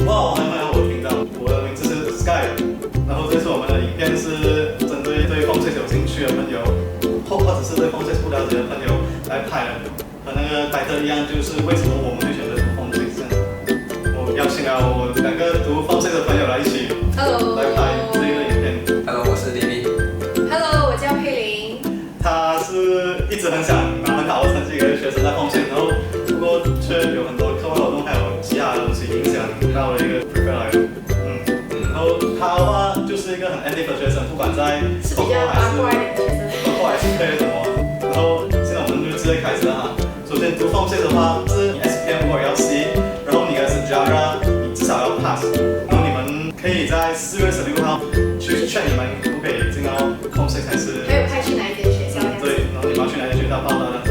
哇，我还有我听到，我的名字是 Sky， 然后这次我们的影片是针对Form 6有兴趣的朋友，或者是对Form 6不了解的朋友来拍的，和那个title一样，就是为什么我们会选择读Form 6这样。我邀请了我2个读Form 6的朋友来一起 Hello 来拍这个影片。Hello， 我是 David。Hello， 我叫佩玲。他是一直很想拿很好的成绩的学生在Form 6，然后不过却有很多课外活动还有其他的东西影响到了一个 prepare 来的。然后他的话就是一个很 active 的学生，不管在是比较八卦一点的学生，包括还是可以什么。然后现在我们就直接开始了哈。首先读Form 6的话，是你 SPM 如果要 C， 然后你的是 Jara， 你至少要 pass。然后你们可以在4月16号去劝你们可不可以进到Form 6还是？还有派去哪一间学校？对，然后你们要去哪间学校报到的？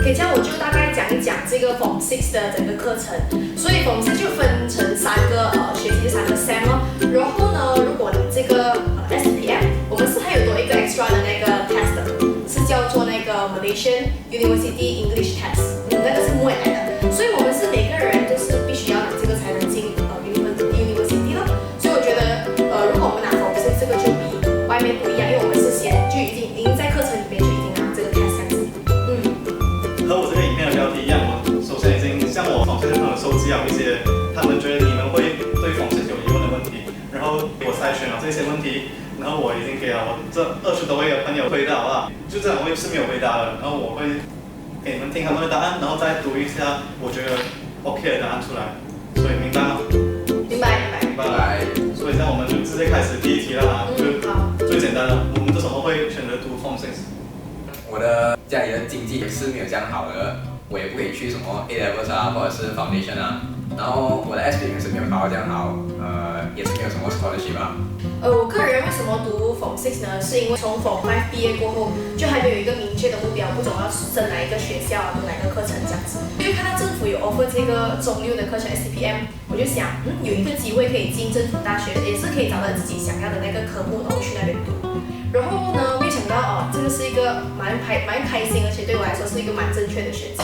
可以这样，我就大概讲一讲这个Form 6的整个课程。所以Form 6就分成3个学期3个 sem 哦。然后呢，如果你这个SPM， 我们是还有多一个 extra 的那个 test， 是叫做那个 Malaysian University English Test， 那个是MUET来的。所以我们是每个人都是必须要拿这个才能进University 咯。所以我觉得如果我们拿Form 6这个就比外面不一样，因为我们是先就已经在课程里面就已经拿这个 test 这样子。和我这个影片的标题一样，我首先已经向我Form 6的朋友收集了一些他们觉得你们会对Form 6有疑问的问题，然后我筛选了这些问题，然后我已经给了我这20多位的朋友回答了，就这2位是没有回答的，然后我会给你们听他们的答案，然后再读一下我觉得 OK 的答案出来，所以明白吗？明白。所以这样我们就直接开始第一题了哈，就最简单的，我们为什么会选择读Form 6？我的家里的经济也是没有这样好的，我也不可以去什么 A levels 啊，或者是 foundation 啊。然后我的 SPM 也是没有考到这样好，也是没有什么 scholarship 啊。我个人为什么读Form 6呢？是因为从Form 5毕业过后，就还没有一个明确的目标，不懂要升哪一个学校啊，读哪个课程这样子。就看到政府有 offer 这个中6的课程 SPM， 我就想，有一个机会可以进政府大学，也是可以找到自己想要的那个科目，然后去那边读。然后呢，没想到这个是一个蛮开心，而且对我来说是一个蛮正确的选择。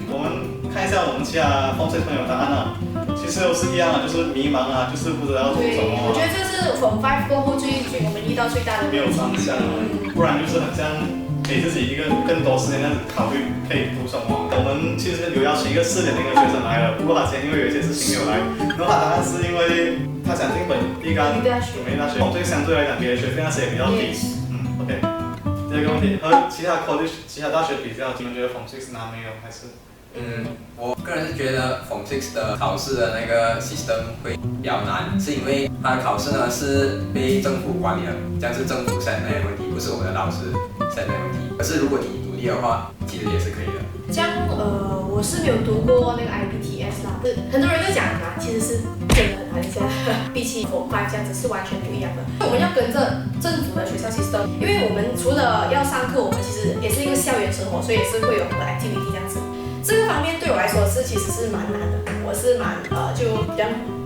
我们看一下我们其他Form 6朋友答案啊，其实都是一样的，就是迷茫啊，就是不知道读什么。我觉得这是Form 5过后我们遇到最大的问题。没有方向，不然就是很像给自己一个更多时间这样子考虑可以读什么。我们其实有邀请一个4.0的学生来了，不过他今天因为有一些事情没有来，然后他答案是因为他想进本地大学，Form 6相对来讲给的学费那些也比较低。OK。第二个问题，和其他 college 其他大学比较，你们觉得Form 6难没有还是？我个人是觉得Form 6的考试的那个 system 会比较难，是因为它的考试呢是被政府管理的，这样是政府 set 那些问题，不是我们的老师 set 那些问题。可是如果你独立的话，其实也是可以的。这样我是没有读过那个 IBTS 啦，很多人都讲啊，其实是真的很难一下，比起Form 5这样子是完全不一样的。我们要跟着政府的学校 system， 因为我们除了要上课，我们其实也是一个校园生活，所以也是会有很多 activity 这样子。这个方面对我来说其实是蛮难的，我是就比较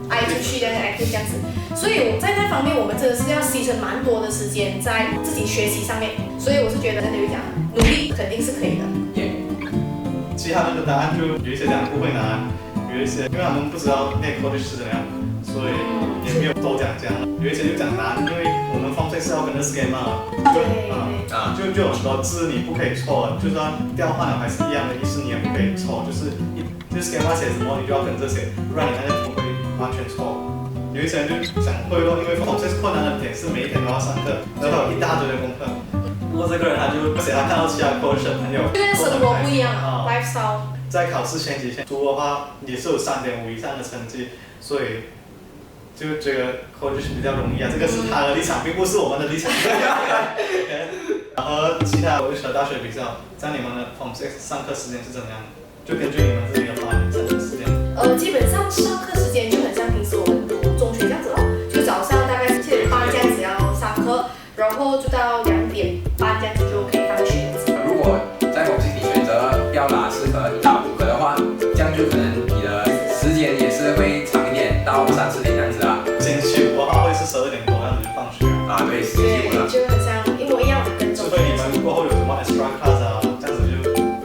爱出去的 active 这样子，所以我在那方面我们真的是要牺牲蛮多的时间在自己学习上面，所以我是觉得等于讲努力肯定是可以的。其他人的答案就有一些讲不会难，有一些因为他们不知道那 college 是怎样，所以也没有多讲这样。有一些就讲难，因为我们Form 6是要跟着 schema， 就有很多字你不可以错，就算调换了还是一样的意思，你也不可以错，就是schema 写什么你就要跟着写，不然你那个题会完全错。有一些人就想会咯，因为Form 6困难的点是每一天都要上课，然后有一大堆的功课。不过这个人他就而且他看到其他 college 的朋友，就跟生活不一样，lifestyle。在考试前几天读的话，也是有3.5以上的成绩，所以就觉得 college 比较容易啊。这个是他的立场，并不是我们的立场。和其他 college 的大学比较，在你们的Form 6上课时间是怎样？就根据你们自己的班上课时间。基本上上课时间就很像平时我们读中学这样子哦，就早上大概7点半这样子要上课，然后就到2点半这样子就可以放学。如果在Form 6你选择要拿4科，你拿5科的话，这样就可能你的时间也是会长一点，到3、4点这样子啊。星期5的话会是12点多这样子就放学啊，对，星期5的。就很像一模一样的跟中学。除非你们过后有什么 extra class 啊，这样子就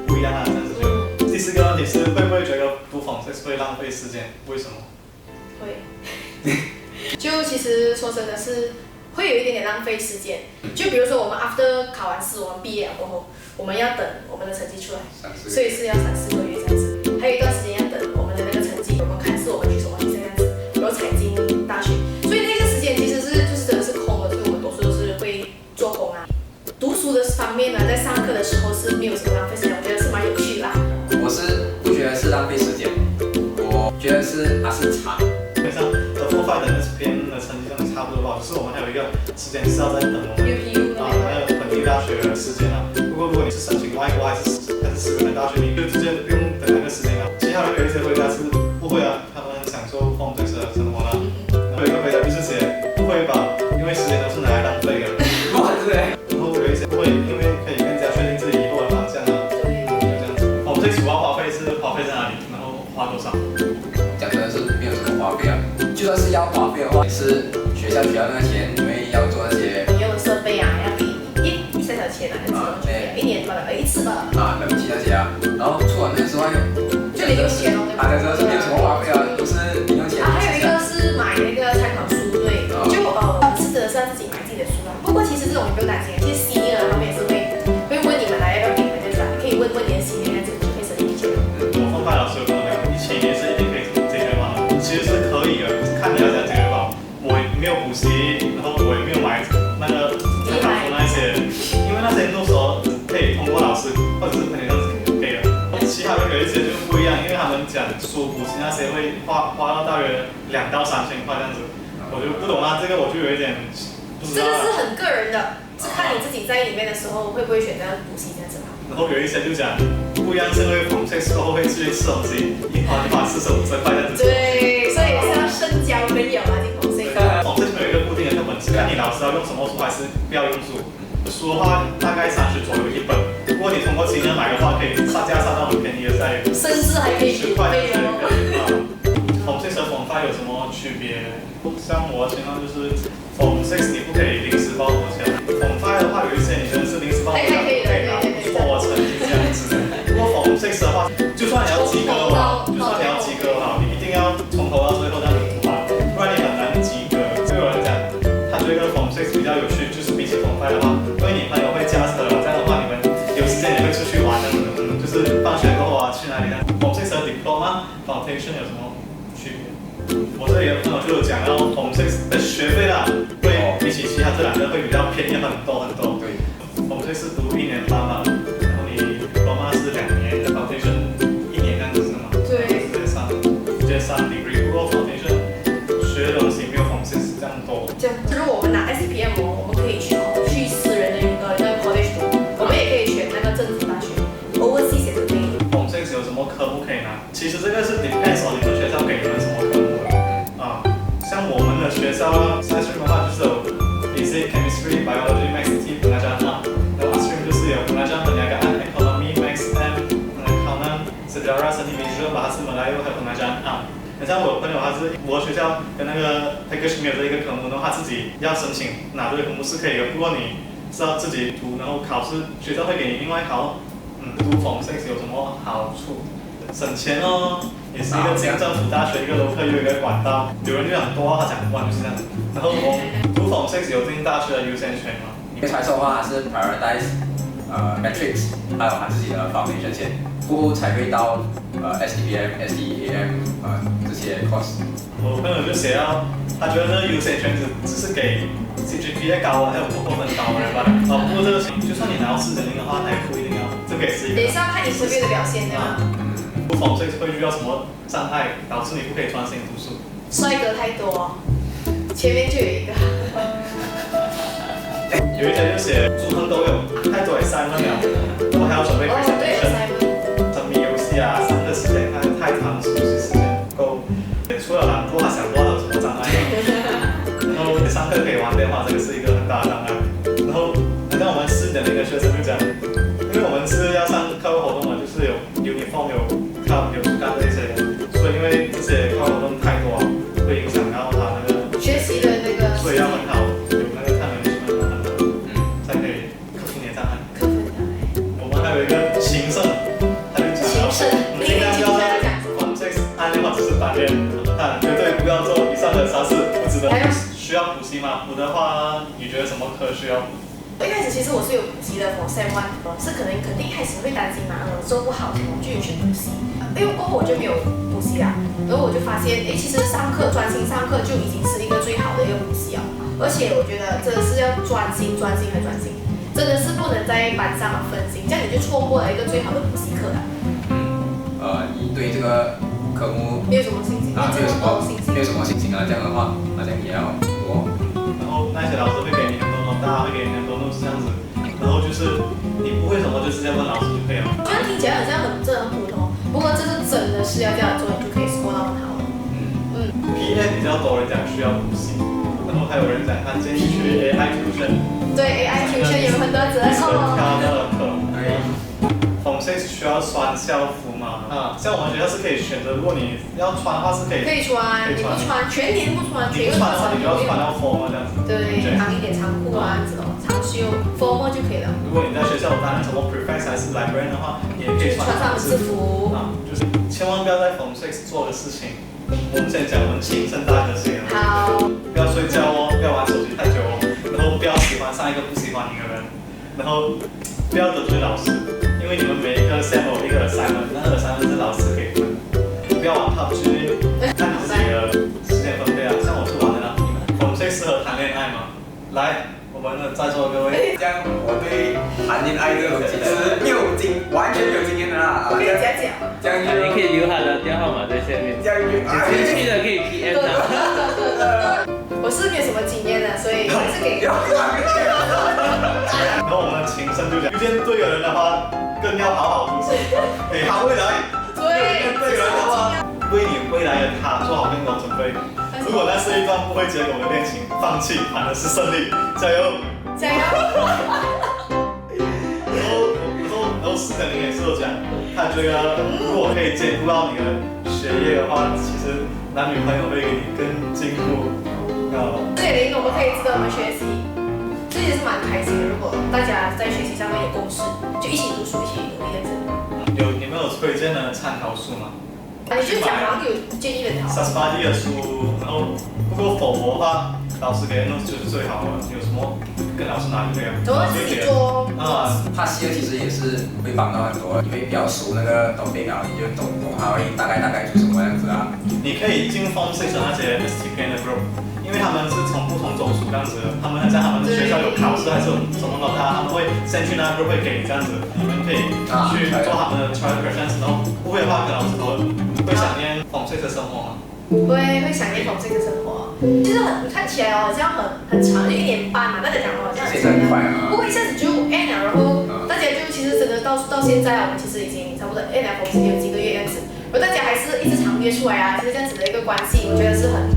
不一样啊，这样子就。第4个问题是会不会觉得读Form 6会浪费费时间，为什么？会，就其实说真的是会有一点点浪费时间。就比如说我们 after 考完试，我们毕业了过后，我们要等我们的成绩出来，所以是要3-4个月这样子。还有一段时间要等我们的那个成绩，我们看是我们去什么学校这样子，然后才进大学。所以那个时间其实是就是真的是空的，所以我们多数都是会做工啊。读书的方面呢，在上课的时候是没有什么浪费时间，我觉得是蛮有趣的啦。我是不觉得是浪费时间，我觉得是它是长。基本上Form 5的 SPM 的成绩真的差不多吧，就是我们还有一个时间是要在等我们那个本地大学的时间啊。不过如果你是申请外国还是私人的大学，你就直接不用等那个时间了。其他人有一些回答是不会啊，他们享受Form 6的生活啦。还有一个回答就是写不会吧，因为时间都是拿来浪费的。哇塞！然后有一些不会，因为可以更加确定自己以后的方向啊。对，就这样子。Form 6主要花费是花费在哪里，然后花多少？讲真的是没有什么花费啊，就算是要花费的话，也是学校需要那个钱，因为要做那些你用的设备啊，要给你一小钱啊，1年吧，一次吧。冷气那些啊，然后除了那个之外，就零用钱哦，对吧？大家知道是没有什么花费啊，都是零用钱。还有一个是买那个参考书，对，是真的是要自己买自己的书啊。不过其实这种你不用担心，其实 senior 他们也是会问你们来要不要给你们这样子，可以问你的 senior 这样子就可以省一笔钱了。我Form 5老师有跟我讲，以前也是一定可以解决吧，其实是可以的，看你要怎样解决吧。我没有补习，然后我也没有买那个参考书那些，因为那些都说可以通过老师或者是朋友这样子给的。其他人有一些就不一样，因为他们讲书补习那些会花到大约2到3千块这样子，我就不懂啊，这个我就有一点不知这个道了。是很个人的，是看你自己在里面的时候会不会选择补习这样子吧。然后有一些就讲不一样，是因为Form 6过后会去吃东西，一花就花40-50块这样子。对，所以是要深交朋友啊，进Form 6。Form 6没有一个固定的课本，是看你老师要用什么书还是不要用书。书的话大概30左右一本，如果你通过senior买的话，可以杀价杀到很便宜的，在甚至还可以10块费哦。Form 6和Form 5有什么区别？像我的情况就是Form 6你不可以临时抱佛脚，Form 5的话有一些你真的是临时抱佛脚可以拿不错的成绩这样子。不过Form 6的话，就算你要及格了，你一定要从头到最后这样子读完，不然你很难及格。就有人讲，他觉得Form 6比较有趣，就是比起Form 5的话，因为你朋友会驾车，这样的话你们有时间也会出去玩，就是放学过后啊去哪里呢？Form 6和 Diploma Foundation 有什么区别？我这里的朋友就有讲到Form 6的学费啦，会比起其他这2个会比较便宜很多很多。对，Form 6是读1年半嘛，然后你 Diploma 是2年，Foundation 1年这样子是吗？对，直接上 degree， 不过 Foundation 学的东西没有Form 6这样多。如果我们拿 SPM， 我们可以去私人的那个 college 读，我们也可以选那个政府大学 ，overseas 也可以。Form 6有什么科目可以拿？其实这个是 depends on 你们学校给你们什么科目的啊。像我们的学校 science stream 的话就是有 physics、chemistry、biology、maths、pengajaran 啊，然后 art stream 就是有pengajaran、perniagaan、economy、maths、accounting、sejarah、seni visual、bahasa Melayu 还有pengajaran 啊。像我朋友他是我的学校跟那个 package 没有这一个科目的话，自己要申请拿这个科目是可以的，不过你是要自己读，然后考试学校会给你另外考。读Form 6有什么好处？省钱哦，也是一个进政府大学，一个local又一个管道。有人就想多，他讲不完就是这样。然后我读Form 6有进大学的优先权吗？没猜错的话，是 prioritize matrix， 还有他自己的 foundation 先，过后才会到STPM、STEAM 这些 course。我朋友就写到，他觉得这个优先权只是给 CGPA 高还有国分高的人吧。不过这个就算你拿到4.0的话，他也不一定要。这个也是一个。也是要看你这边的表现的嘛。读Form 6会遇到什么障碍，导致你不可以专心读书？帅哥太多，前面就有一个。有一些就写组合都有，太多assignment了，我还要准备 presentation， 沉迷游戏啊，上课时间太长，休息时间不够。除了懒惰，他想不到有什么障碍。然后上课可以玩电话，这个是一个很大的障碍。然后，像我们4.0的学生就讲，因为我们是要上课外活动嘛，就是有 uniform 有 club 有主干这些，所以因为这些课外活动太多，会影响到他那个学习的那个，所以要很好，有那个time management很好，才可以克服你的障碍。我们还有一个情圣，他就讲到，尽量不要在Form 6暗恋或者是白贪恋，但绝对不要做以上的傻事，不值得。需要补习吗？补的话，你觉得什么科需要补？一开始其实我是有补习的 for Sem 1，是肯定一开始会担心嘛，做不好我就有去补习，因为过后我就没有补习啦，然后我就发现，其实上课专心上课就已经是一个最好的一个补习了，而且我觉得真的是要专心，真的是不能在班上分心，这样你就错过了一个最好的补习课了。你对这个科目没有什么信心，没有什么信心啊，这样的话，好像也要我。然后那些老师会给你很多note，大家会给你很多note这样子，然后就是你不会什么就直接问老师就可以了。虽然听起来好像很普通，不过这是真的是要这样做，你就可以 score 到很好了。PA 比较多人讲需要补习，然后还有人讲他建议学 AI tuition。对 AI tuition 有很多折扣哦。挑的课。Form 6需要穿校服吗？像我们学校是可以选择，如果你要穿的话是可以。可以穿，你不穿，全年不穿，你不穿的话，你就要穿到 formal 这样子。对，长一点长裤啊，这种长袖 formal 就可以了。如果你在学校担任什么 prefect 还是 librarian 的话，你也可以穿上制服。就是千万不要在 Form 6做的事情。我们先讲我们亲生大个性。好。不要睡觉哦，不要玩手机太久哦，然后不要喜欢上一个不喜欢你的人，然后不要得罪老师，因为你们每一个 sample 一个 assignment， 那个 assignment 是老师给分。不要玩 PUBG， 看你自己的时间分配啊。像我是玩的啦，你们Form 6适合谈恋爱吗？来，我们的在座各位，这样我对谈恋爱这个东西是完全没有经验的啦。可以讲。这样就你可以留他的电话号码在下面，这样就有兴趣的可以 PM 他。我是没有什么经验的，所以还是给。然后我们的情圣就讲，遇见对的人的话，更要好好读书，给他未来。对的人的话，为你未来的他做好更多准备。如果那是一段不会结果的恋情，放弃反而是胜利，加油！加油！然后4.0也是有讲，他觉得如果可以兼顾到你的学业的话，其实男女朋友会给你更进步。4.0我们可以值得我们学习，这也是蛮开心的。如果大家在学习上面有共识，就一起读书，一起努力这样子。你们有推荐的参考书吗？你就讲好像有建议的条。Susbody 的书，然后不过否我的话，老师给的 notes 就是最好的。有什么跟老师拿就可以了。怎么自己做？他写的其实也是会帮到很多，你会比较熟那个topic啊，你就懂他会大概出什么样子啊。你可以进 Form 6的那些 STPN 的 group， 因为他们是从不同种族这样子的，他们在他们的学校有考试还是有什么的，他们会先去那个 group 会给你这样子，你们可以去做他们的 trial questions， 然后不会的话跟老师讨论。会想念Form 6的生活吗？会想念Form 6的生活。其实你看起来好像很长，就1年半嘛，大家讲好像很长。不过一下子就 end 了，然后大家就其实真的到现在我们其实已经差不多end 了Form 6有几个月样子，然后大家还是一直常约出来啊，其实这样子的一个关系，我觉得是很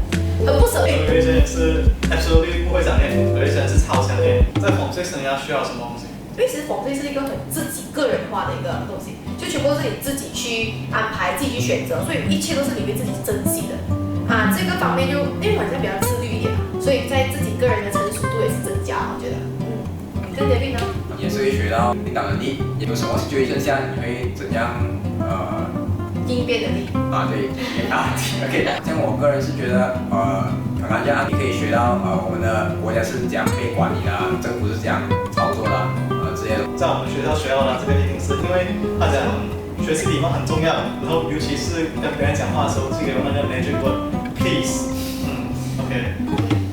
不舍。有一些人是 absolutely 不会想念，有一些人是超想念。在Form 6你要需要什么东西？因为其实Form 6是一个很自己个人化的一个东西，就全部都是你自己去安排、自己去选择，所以一切都是你会自己珍惜的啊。这个方面就因为好像比较自律一点，所以在自己个人的成熟度也是增加，我觉得。你跟David呢？也是会学到领导能力，有什么 situation下你会怎样应变能力对，OK。像我个人是觉得刚刚这样你可以学到我们的国家是怎样被管理的，政府是怎样操作的这些。在我们学校学到的这个一定是因为大家学习礼貌很重要，然后尤其是跟别人讲话的时候，记得有那个 magic word please。OK。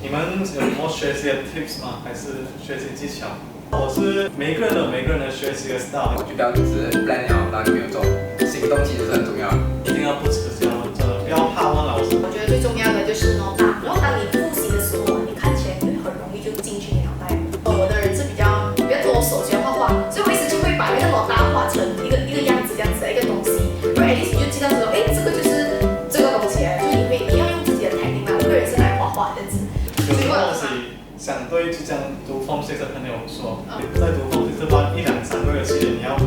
你们有什么学习的 tips 吗？还是学习技巧？我是每个人都有每个人的学习的 style， 我就不要只是 plan 了，然后就没有做，行动其实是很重要，一定要不迟交，真的不要怕问老师。我觉得最重要的就是note，然后当你复习的时候，你看起来会很容易就进去你脑袋。我的人是比较多手喜欢画画，所以我一直就会把那个note画成一个样子这样子的一个东西，然后 at least 你就知道说，这个就是这个东西，就你要用自己的 technique 嘛。我个人是来画画这样子。有什么东西想对即将读Form 6的朋友说，在读Form 6这段1、2、3个月期间，你要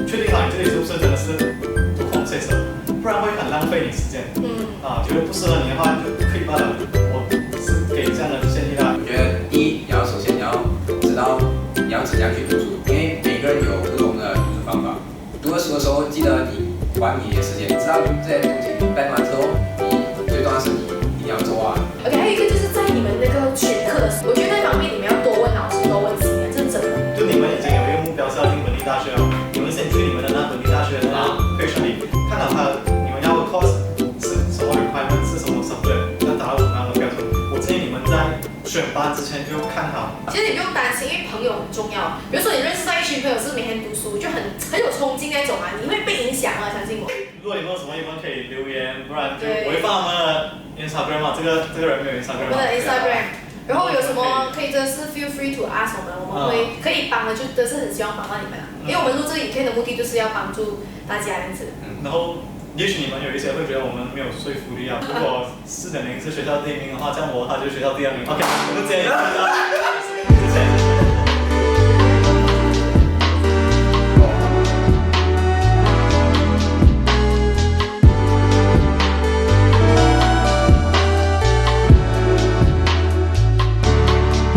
确定好你自己是不是真的是读Form 6的，不然会很浪费你时间。觉得不适合你的话，就可以罢了。我是给这样的建议啦。我觉得第一，首先你要知道你要怎样去读书，因为每个人有不同的读书方法。读书的时候，记得你管理你的时间，知道这些东西，办完之后，你前就看好。其实你不用担心，因为朋友很重要。比如说你认识到一群朋友是每天读书，就很有冲劲那种啊，你会被影响啊，相信我。如果你们有什么疑问可以留言，不然就对我会放他们的 Instagram 嘛，这个人没有 Instagram 我们的嘛。 Instagram，然后有什么可以真的是 feel free to ask 我们，我们会可以帮的，就真的是很希望帮到你们啊。因为我们录这个影片的目的就是要帮助大家这样子。然后，也许你们有一些会觉得我们没有说服力啊。如果4.0是学校第1名的话，这样他就是学校第2名。OK，我们今天